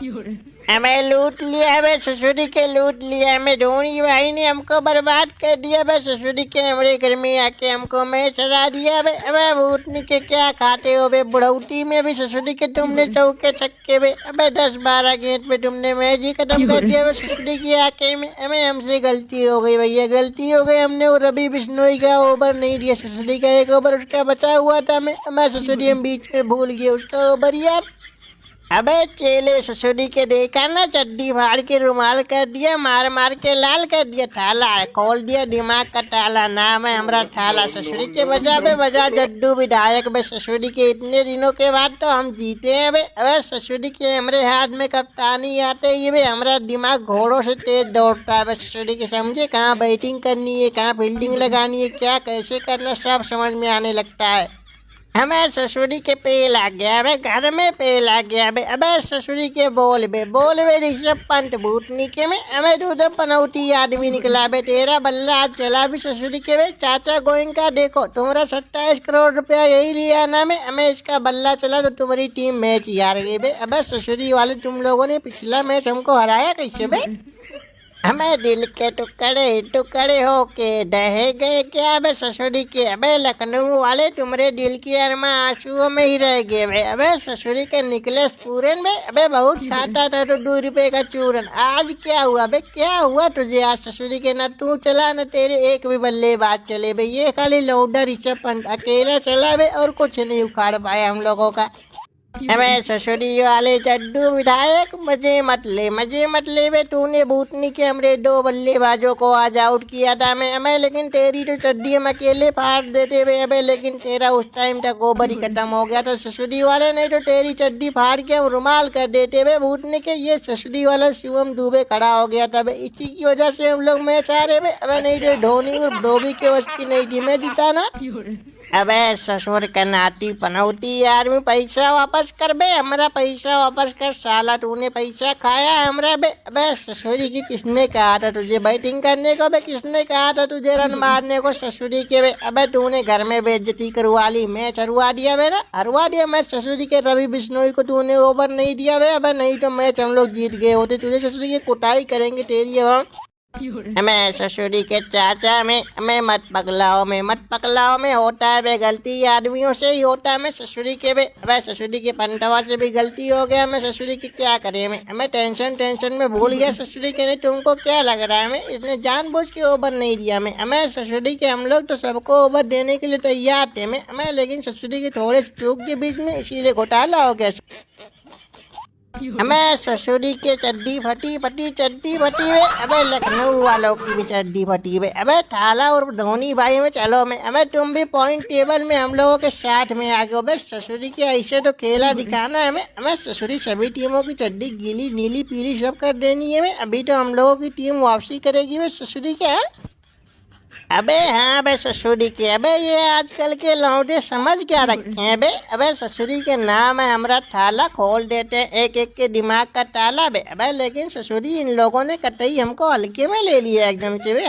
हमें लूट लिया, हमें ससुरी के लूट लिया, हमें धोनी भाई ने हमको बर्बाद कर दिया। बस ससुरी के हमारे घर में आके हमको मैच हरा दिया। अबे भूतनी के क्या खाते हो बे, बुढ़ौती में भी ससुरी के तुमने चौके छक्के बे, अबे 10-12 गेंद पे तुमने मैच ही खत्म कर दिया। बस ससुरी के आके में हमें हमसे गलती हो गई भैया, गलती हो गई। हमने वो रवि बिश्नोई का ओवर नहीं दिया, ससुरी का एक ओवर उसका बचा हुआ था। मैं ससुरी हम बीच में भूल गए उसका ओवर यार। अबे चेले ससुरी के देखा ना, चड्डी फाड़ के रुमाल कर दिया, मार मार के लाल कर दिया, थाला खोल दिया दिमाग का ताला। नाम है हमारा थाला। ससुरी के बजा जड्डू विधायक बे, ससुरी के इतने दिनों के बाद तो हम जीते हैं बे। अबे ससुरी के हमारे हाथ में कप्तानी आते ही बे हमारा दिमाग घोड़ों से तेज दौड़ता है। बस ससुरी के समझे कहाँ बैटिंग करनी है, कहाँ फील्डिंग लगानी है, क्या कैसे करना, सब समझ में आने लगता है। हमें ससुरी के पेल आ गया, अबे घर में पेल आ गया बे। अबे ससुरी के बोल बे ऋषभ पंत भूतनी के में हमें तो पनौती आदमी निकला बे। तेरा बल्ला आज चला भी ससुरी के बे। चाचा गोइंका देखो तुम्हारा 27 करोड़ रुपया यही लिया ना में, हमें इसका बल्ला चला तो तुम्हारी टीम मैच हार गई बे। अबे ससुरी वाले तुम लोगों ने पिछला मैच हमको हराया कैसे बे? हमें दिल के टुकड़े टुकड़े हो के ढह गए क्या बे ससुरी के? अबे लखनऊ वाले तुम्हारे दिल की अरमा आंसुओं में ही रह गए बे। अबे ससुरी के निकले पूरन बे, अबे बहुत खाता था तो 2 रुपए का चूरन। आज क्या हुआ बे, क्या हुआ तुझे आज ससुरी के? ना तू चला ना तेरे एक भी बल्लेबाज चले बे, ये खाली लौडा ऋषभ पंत अकेला चला बे और कुछ नहीं उखाड़ पाया हम लोगों का। हमें ससुरी वाले चड्डू विधायक मजे मत ले बे। तूने भूतनी के हमरे 2 बल्लेबाजों को आज आउट किया था हमें, लेकिन तेरी तो चड्डी हम अकेले फाड़ देते बे। अबे लेकिन तेरा उस टाइम तक ओवर ही खत्म हो गया था ससुरी वाले, नहीं तो तेरी चड्डी फाड़ के हम रुमाल कर देते बे भूतनी के। ये ससुरी वाला शिवम दुबे खड़ा हो गया था बे, इसी की वजह से हम लोग मैच हारे बे। अबे नहीं तो धोनी और धोबी के वश की नहीं थी, मैं जीता ना। अबे ससुर का नाती पनौती आदमी, पैसा वापस कर बे, हमारा पैसा वापस कर साला, तूने पैसा खाया हमरा बे। अबे ससुरी की किसने कहा था तुझे बैटिंग करने को बे, किसने कहा था तुझे रन मारने को ससुरी के बे? अबे तूने घर में बेइज्जती करवा ली, मैच हरवा दिया बे ना, हरवा दिया मैच ससुरी के। रवि बिश्नोई को तूने ओवर नहीं दिया बे, अबे नहीं तो मैच हम लोग जीत गए होते। तुझे ससुरी की कुटाई करेंगे तेरी हम। हमें ससुरी के चाचा हमें मत पकड़ाओ में होता है बे, गलती आदमियों से ही होता है। हमें ससुरी के बे, अबे ससुरी के पंटवा से भी गलती हो गया। हमें ससुरी की क्या करें, हमें टेंशन में भूल गया ससुरी के। नहीं तुमको क्या लग रहा है हमें इसने जानबूझ के ओवर नहीं दिया हमें ससुरी के। हम लोग तो सबको ओवर देने के लिए तैयार थे हमें, लेकिन ससुरी के थोड़े चूक के बीच में इसीलिए घोटाला हो गया। हमें ससुरी के चड्डी फटी वे। अबे लखनऊ वालों की भी चड्डी फटी वे। अबे थाला और धोनी भाई में चलो में, अबे तुम भी पॉइंट टेबल में हम लोगों के साथ में आ गए। बस ससुरी के ऐसे तो खेला दिखाना है हमें ससुरी सभी टीमों की चड्डी गीली नीली पीली सब कर देनी है। अभी तो हम लोगों की टीम वापसी करेगी वे ससुरी के। अबे हाँ बे ससुरी के, अबे ये आजकल के लौंडे समझ क्या रखे हैं बे। अबे ससुरी के नाम है हमारा थाला, खोल देते हैं एक एक के दिमाग का ताला बे। अबे लेकिन ससुरी इन लोगों ने कतई हमको हल्के में ले लिया एकदम से बे।